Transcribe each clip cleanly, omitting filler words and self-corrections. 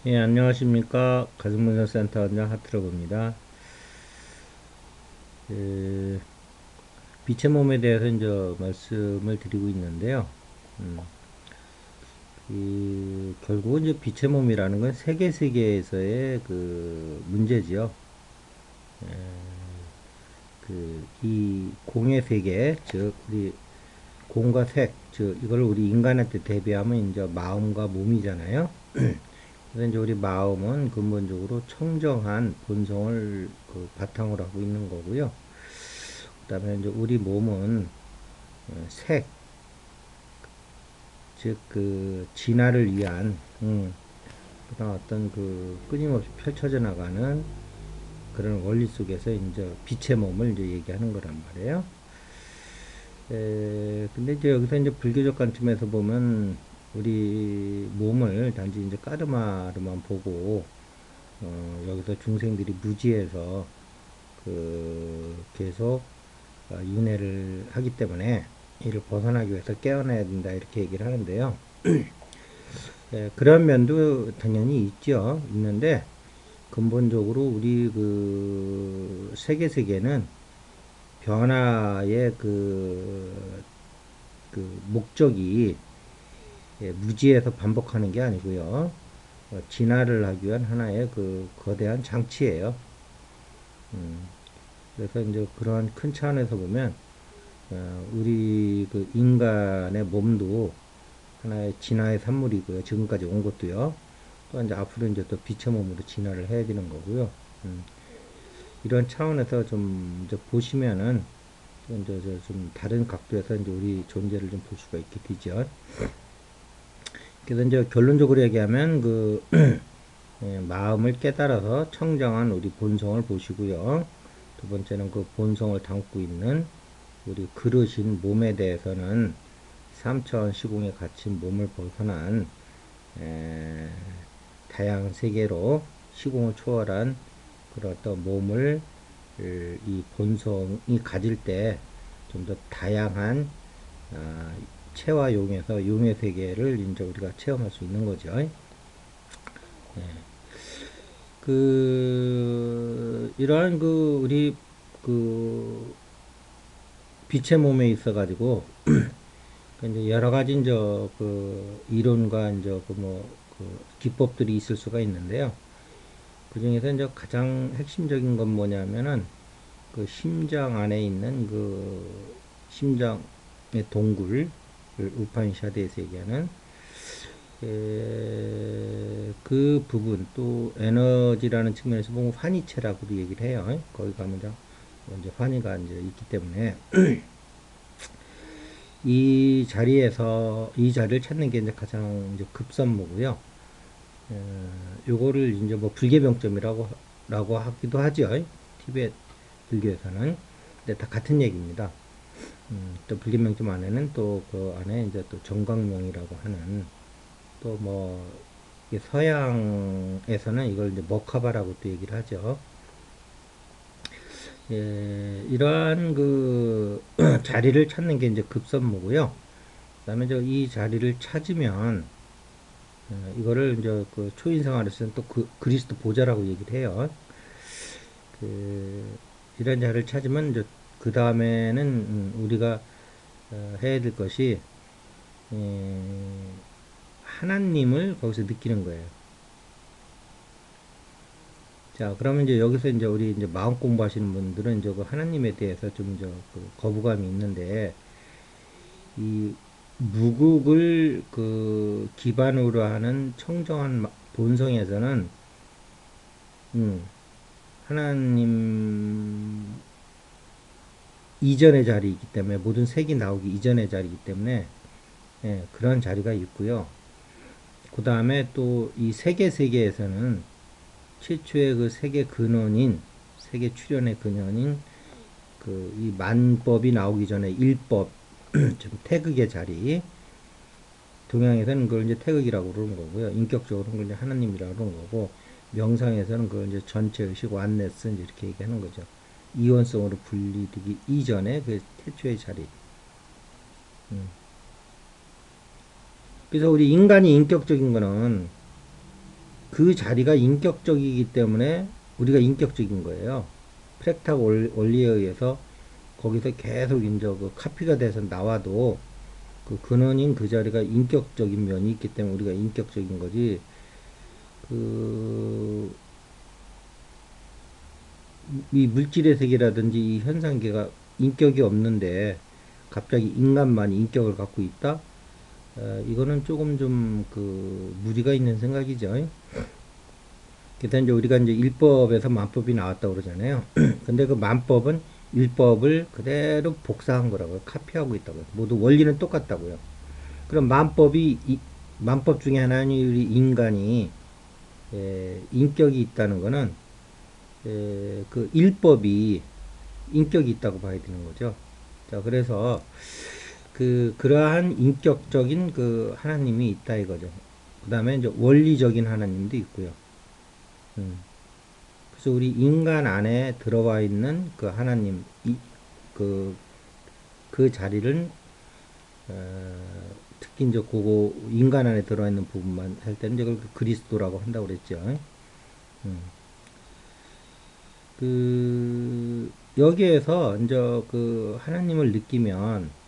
예, 안녕하십니까. 가슴분석센터 원장 하트로브입니다. 그, 빛의 몸에 대해서 이제 말씀을 드리고 있는데요. 음, 결국은 이제 빛의 몸이라는 건 세계에서의 그 문제지요. 이 공의 세계, 즉, 우리 공과 색, 즉, 이걸 우리 인간한테 대비하면 이제 마음과 몸이잖아요. 그래서 이제 우리 마음은 근본적으로 청정한 본성을 그 바탕으로 하고 있는 거고요. 그다음에 이제 우리 몸은 색, 즉 그 진화를 위한 그런 어떤 그 끊임없이 펼쳐져 나가는 그런 원리 속에서 이제 빛의 몸을 이제 얘기하는 거란 말이에요. 근데 이제 여기서 이제 불교적 관점에서 보면 우리 몸을 단지 이제 까르마로만 보고 여기서 중생들이 무지해서 그 계속 윤회를 하기 때문에 이를 벗어나기 위해서 깨어나야 된다 이렇게 얘기를 하는데요. 그런 면도 당연히 있죠. 있는데 근본적으로 우리 그 세계는 변화의 그 목적이 무지에서 반복하는 게 아니고요. 진화를 하기 위한 하나의 그 거대한 장치예요. 그래서 이제 그러한 큰 차원에서 보면 우리 그 인간의 몸도 하나의 진화의 산물이고요. 지금까지 온 것도요. 또 이제 앞으로 이제 또 빛의 몸으로 진화를 해야 되는 거고요. 음, 이런 차원에서 좀 이제 보시면은 이제 좀 다른 각도에서 이제 우리 존재를 좀 볼 수가 있게 되죠. 그래서 이제 결론적으로 얘기하면 그 마음을 깨달아서 청정한 우리 본성을 보시고요. 두 번째는 그 본성을 담고 있는 우리 그릇인 몸에 대해서는 3차원 시공에 갇힌 몸을 벗어난 에, 다양한 세계로 시공을 초월한 그런 어떤 몸을 이 본성이 가질 때 좀 더 다양한 체화용에서 용의 세계를 이제 우리가 체험할 수 있는 거죠. 이러한 그 우리 그 빛의 몸에 있어 가지고 이제 여러 가지 이제 그 이론과 이제 그 기법들이 있을 수가 있는데요. 그 중에서 이제 가장 핵심적인 건 뭐냐면은 그 심장 안에 있는 그 심장의 동굴, 우파니샤드에서 얘기하는 그 부분 또 에너지라는 측면에서 보면 환희체라고도 얘기를 해요. 거기 가면 이제 환희가 이제 있기 때문에 이 자리를 찾는 게 이제 가장 이제 급선무고요. 요거를 이제 뭐 불계병점이라고 하기도 하죠. 티베트 불교에서는. 근데 다 같은 얘기입니다. 또 불계명점 안에는 또 그 안에 이제 또 정광명이라고 하는 또 뭐 서양에서는 이걸 이제 머카바라고 또 얘기를 하죠. 이러한 그 자리를 찾는 게 이제 급선무고요. 그다음에 이 자리를 찾으면 이거를 이제 그 초인생활에서는 또 그리스도 보좌라고 얘기를 해요. 그 이런 자리를 찾으면 이제 그 다음에는 우리가 해야 될 것이 하나님을 거기서 느끼는 거예요. 자, 그러면 이제 여기서 이제 우리 이제 마음 공부하시는 분들은 이제 그 하나님에 대해서 좀 이제 그 거부감이 있는데 이 무국을 그 기반으로 하는 청정한 본성에서는 음, 하나님 이전의 자리이기 때문에 모든 색이 나오기 이전의 자리이기 때문에 그런 자리가 있고요. 그 다음에 또 이 세계에서는 최초의 그 세계 근원인 세계 출현의 근원인 그 이 만법이 나오기 전에 일법 좀 태극의 자리 동양에서는 그걸 이제 태극이라고 그러는 거고요. 인격적으로는 그걸 이제 하나님이라고 그러는 거고 명상에서는 그걸 이제 전체 의식 완네스 이렇게 얘기하는 거죠. 이원성으로 분리되기 이전에 그 태초의 자리. 음. 그래서 우리 인간이 인격적인 거는 그 자리가 인격적이기 때문에 우리가 인격적인 거예요. 프랙탁 원리에 의해서 거기서 계속 이제 그 카피가 돼서 나와도 그 근원인 그 자리가 인격적인 면이 있기 때문에 우리가 인격적인 거지. 그, 이 물질의 세계라든지 이 현상계가 인격이 없는데 갑자기 인간만 인격을 갖고 있다? 이거는 조금 좀 그 무리가 있는 생각이죠. 그래서 이제 우리가 이제 일법에서 만법이 나왔다고 그러잖아요. 근데 그 만법은 일법을 그대로 복사한 거라고요. 카피하고 있다고요. 모두 원리는 똑같다고요. 그럼 만법 중에 하나는 우리 인간이 인격이 있다는 거는 그 일법이 인격이 있다고 봐야 되는 거죠. 자, 그래서 그러한 인격적인 그 하나님이 있다 이거죠. 그 다음에 이제 원리적인 하나님도 있고요. 음. 그래서 우리 인간 안에 들어와 있는 그 하나님, 그, 그 자리를, 특히 이제 그거 인간 안에 들어와 있는 부분만 할 때는 이제 그걸 그리스도라고 한다고 그랬죠. 음. 여기에서 이제 그 하나님을 느끼면,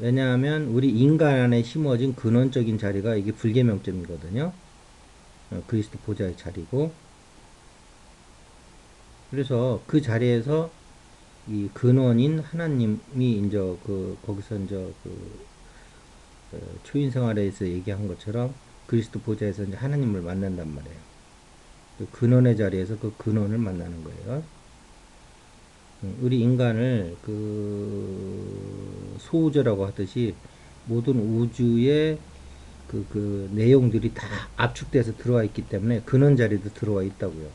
왜냐하면 우리 인간 안에 심어진 근원적인 자리가 이게 불계명점이거든요. 그리스도 보좌의 자리고. 그래서 그 자리에서 이 근원인 하나님이 이제 거기서 이제 초인 생활에서 얘기한 것처럼 그리스도 보좌에서 이제 하나님을 만난단 말이에요. 그 근원의 자리에서 그 근원을 만나는 거예요. 우리 인간을 그 소우주라고 하듯이 모든 우주의 그 내용들이 다 압축돼서 들어와 있기 때문에 근원 자리도 들어와 있다고요.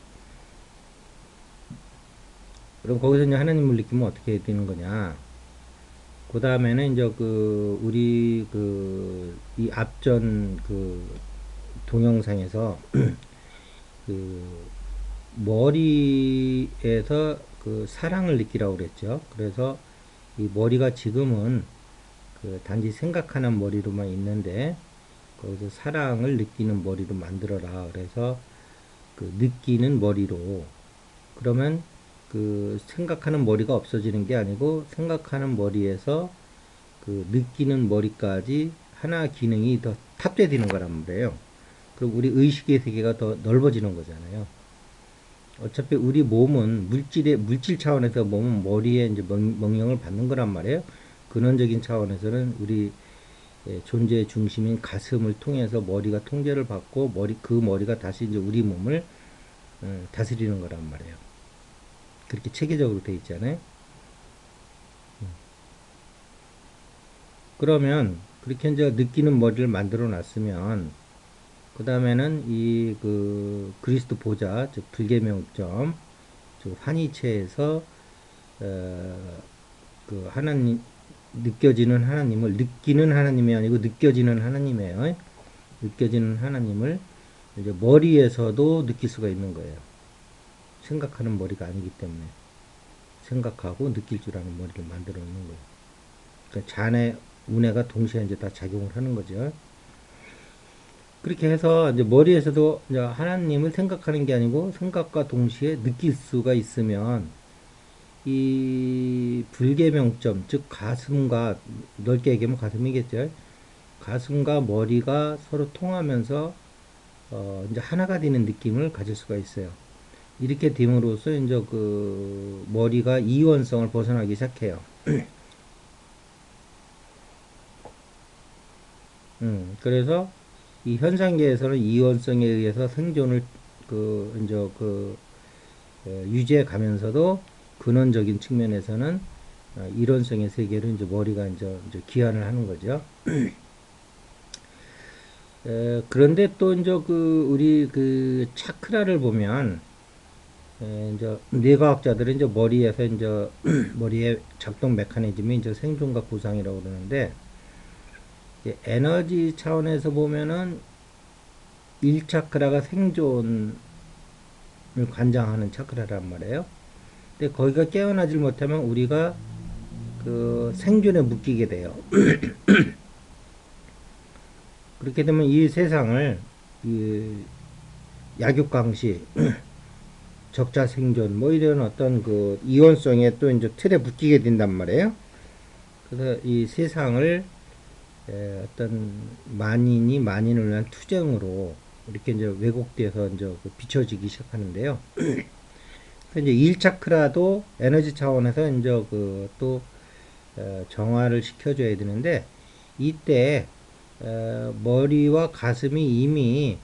그럼 거기서 이제 하나님을 느끼면 어떻게 되는 거냐? 그 다음에는 이제 우리 이 앞전 동영상에서 그 머리에서 그 사랑을 느끼라고 그랬죠. 그래서 이 머리가 지금은 단지 생각하는 머리로만 있는데 거기서 사랑을 느끼는 머리로 만들어라. 그래서 그 느끼는 머리로 그러면 그 생각하는 머리가 없어지는 게 아니고 생각하는 머리에서 그 느끼는 머리까지 하나 기능이 더 탑재되는 거란 말이에요. 그럼 우리 의식의 세계가 더 넓어지는 거잖아요. 어차피 우리 몸은 물질 차원에서 몸은 머리에 이제 명령을 받는 거란 말이에요. 근원적인 차원에서는 우리 존재의 중심인 가슴을 통해서 머리가 통제를 받고 그 머리가 다시 이제 우리 몸을 다스리는 거란 말이에요. 그렇게 체계적으로 돼 있잖아요. 그러면 그렇게 이제 느끼는 머리를 만들어 놨으면 그 다음에는 이 그리스도 보좌 즉 불계명점 즉 환희체에서 그 하나님 느껴지는 하나님을 느끼는 하나님이 아니고 느껴지는 하나님이에요. 느껴지는 하나님을 이제 머리에서도 느낄 수가 있는 거예요. 생각하는 머리가 아니기 때문에 생각하고 느낄 줄 아는 머리를 만들어 놓는 거예요. 그러니까 잔의 운해가 동시에 이제 다 작용을 하는 거죠. 그렇게 해서 이제 머리에서도 이제 하나님을 생각하는 게 아니고 생각과 동시에 느낄 수가 있으면 이 불계명점 즉 가슴과 넓게 얘기하면 가슴이겠죠. 가슴과 머리가 서로 통하면서 이제 하나가 되는 느낌을 가질 수가 있어요. 이렇게 됨으로써 이제 그 머리가 이원성을 벗어나기 시작해요. 그래서 이 현상계에서는 이원성에 의해서 생존을 이제 유지해 가면서도 근원적인 측면에서는 이론성의 세계를 이제 머리가 이제 기한을 하는 거죠. 그런데 또 이제 우리 차크라를 보면 이제 뇌과학자들은 이제 머리에서 이제 머리의 작동 메커니즘이 이제 생존과 구상이라고 그러는데 에너지 차원에서 보면은 1차크라가 생존을 관장하는 차크라란 말이에요. 근데 거기가 깨어나질 못하면 우리가 그 생존에 묶이게 돼요. 그렇게 되면 이 세상을 약육강시, 적자생존, 뭐 이런 어떤 그 이원성에 또 이제 틀에 묶이게 된단 말이에요. 그래서 이 세상을 어떤 만인을 위한 투쟁으로 이렇게 이제 왜곡돼서 이제 그 비춰지기 시작하는데요. 이제 1차크라도 에너지 차원에서 이제 그또 정화를 시켜줘야 되는데 이때 머리와 가슴이 이미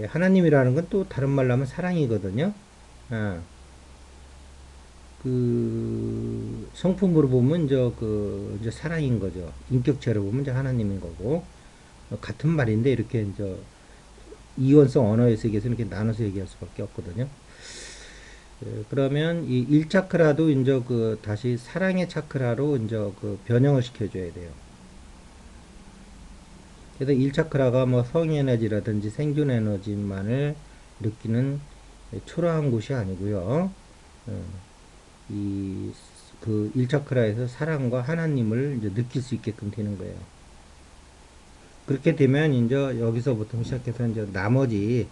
하나님이라는 건 또 다른 말로 하면 사랑이거든요. 어, 그 성품으로 보면 이제 사랑인 거죠. 인격체로 보면 이제 하나님인 거고 같은 말인데 이렇게 이제 이원성 언어의 세계에서 이렇게 나눠서 얘기할 수밖에 없거든요. 그러면 이 1차크라도 이제 그 다시 사랑의 차크라로 이제 그 변형을 시켜줘야 돼요. 그래서 1차크라가 뭐 성에너지라든지 생존 에너지만을 느끼는 초라한 곳이 아니고요. 어, 이그 1차크라에서 사랑과 하나님을 이제 느낄 수 있게끔 되는 거예요. 그렇게 되면 이제 여기서부터 시작해서 이제 나머지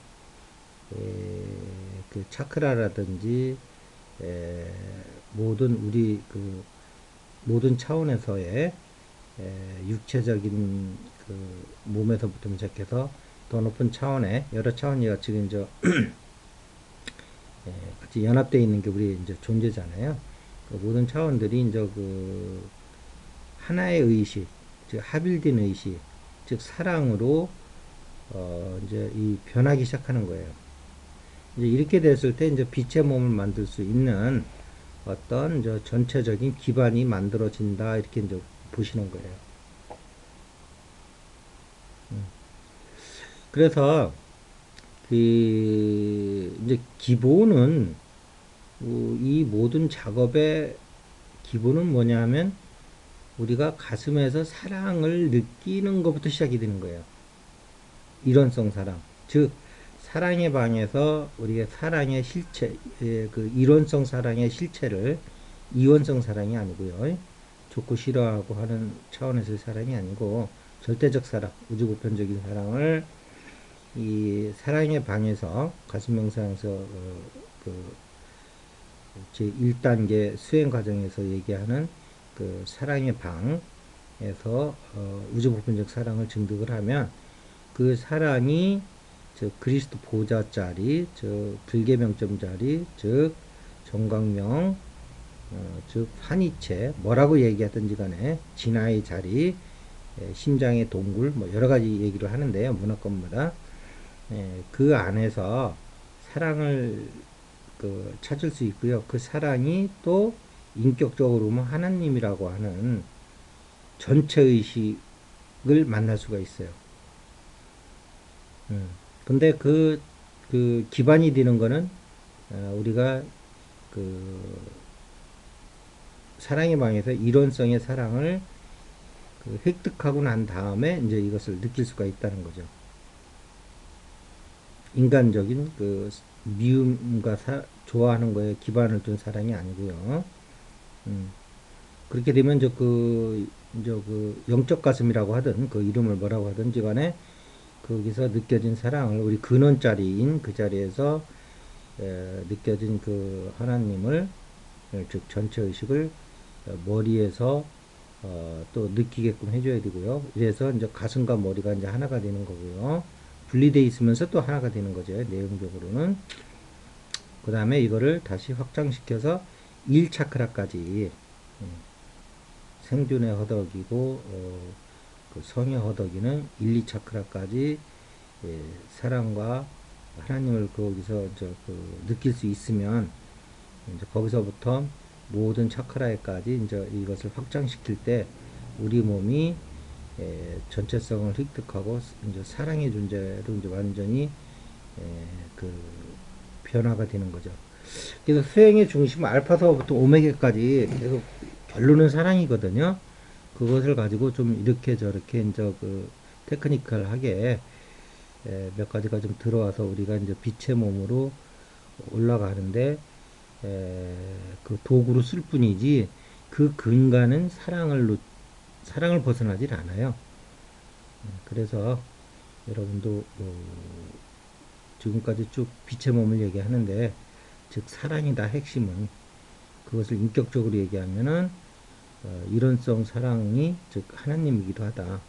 그 차크라라든지 에, 모든 우리 그 모든 차원에서의 육체적인 그 몸에서부터 시작해서 더 높은 차원의 여러 차원이 같이 이제 같이 연합되어 있는 게 우리 이제 존재잖아요. 그 모든 차원들이 이제 그 하나의 의식, 즉 합일된 의식, 즉 사랑으로 이제 이 변하기 시작하는 거예요. 이제 이렇게 됐을 때 이제 빛의 몸을 만들 수 있는 어떤 저 전체적인 기반이 만들어진다 이렇게 이제 보시는 거예요. 그래서 그 이제 기본은 이 모든 작업의 기본은 뭐냐면 우리가 가슴에서 사랑을 느끼는 것부터 시작이 되는 거예요. 일원성 사랑. 즉 사랑의 방에서 우리가 사랑의 실체, 그 일원성 사랑의 실체를 이원성 사랑이 아니고요. 좋고 싫어하고 하는 차원에서의 사랑이 아니고 절대적 사랑, 우주보편적인 사랑을 이 사랑의 방에서 가슴 명상에서 그 제 1단계 수행 과정에서 얘기하는 그 사랑의 방에서 우주보편적 사랑을 증득을 하면 그 사랑이 저 그리스도 보좌 자리, 저 불계명점 자리, 즉 정광명, 즉 환희체 뭐라고 얘기하든지 간에 진화의 자리, 심장의 동굴 뭐 여러 가지 얘기를 하는데요. 문화권마다 그 안에서 사랑을 그 찾을 수 있고요. 그 사랑이 또 인격적으로 보면 하나님이라고 하는 전체 의식을 만날 수가 있어요. 근데 그 기반이 되는 거는 우리가 그 사랑의 방에서 일원성의 사랑을 그 획득하고 난 다음에 이제 이것을 느낄 수가 있다는 거죠. 인간적인 그 미움과 좋아하는 거에 기반을 둔 사랑이 아니고요. 음, 그렇게 되면 이제 그 영적 가슴이라고 하든 그 이름을 뭐라고 하든지 간에 거기서 느껴진 사랑을 우리 근원자리인 그 자리에서 느껴진 그 하나님을 즉 전체 의식을 머리에서 또 느끼게끔 해줘야 되고요. 이래서 이제 가슴과 머리가 이제 하나가 되는 거고요. 분리되어 있으면서 또 하나가 되는 거죠. 내용적으로는. 그 다음에 이거를 다시 확장시켜서 1차크라까지 생존의 허덕이고 그 성의 허덕이는 1, 2차크라까지 사랑과 하나님을 거기서 그 느낄 수 있으면 이제 거기서부터 모든 차크라에까지 이제 이것을 확장시킬 때 우리 몸이 전체성을 획득하고 이제 사랑의 존재로 이제 완전히 그 변화가 되는 거죠. 그래서 수행의 중심 알파서부터 오메가까지 계속 결론은 사랑이거든요. 그것을 가지고 좀 이렇게 저렇게 이제 그 테크니컬하게 몇 가지가 좀 들어와서 우리가 이제 빛의 몸으로 올라가는데 그 도구로 쓸 뿐이지 그 근간은 사랑을 벗어나질 않아요. 그래서 여러분도 지금까지 쭉 빛의 몸을 얘기하는데, 즉 사랑이다. 핵심은 그것을 인격적으로 얘기하면은 이론성 사랑이 즉 하나님이기도 하다.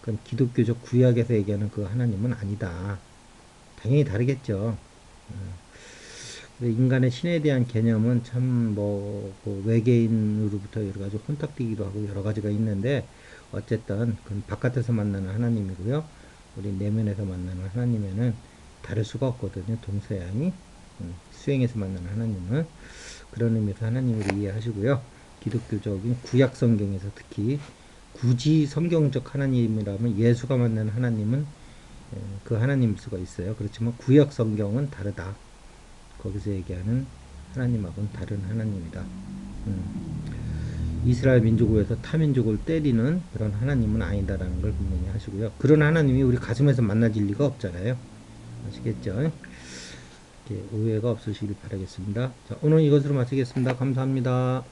그건 기독교적 구약에서 얘기하는 그 하나님은 아니다. 당연히 다르겠죠. 인간의 신에 대한 개념은 참 뭐 외계인으로부터 여러 가지 혼탁되기도 하고 여러 가지가 있는데, 어쨌든 그건 바깥에서 만나는 하나님이고요. 우리 내면에서 만나는 하나님에는 다를 수가 없거든요. 동서양이 수행에서 만나는 하나님은 그런 의미에서 하나님을 이해하시고요. 기독교적인 구약 성경에서 특히 굳이 성경적 하나님이라면 예수가 만나는 하나님은 그 하나님일 수가 있어요. 그렇지만 구약 성경은 다르다. 거기서 얘기하는 하나님하고는 다른 하나님이다. 이스라엘 민족에서 타민족을 때리는 그런 하나님은 아니다라는 걸 분명히 하시고요. 그런 하나님이 우리 가슴에서 만나질 리가 없잖아요. 아시겠죠? 오해가 없으시길 바라겠습니다. 자, 오늘 이것으로 마치겠습니다. 감사합니다.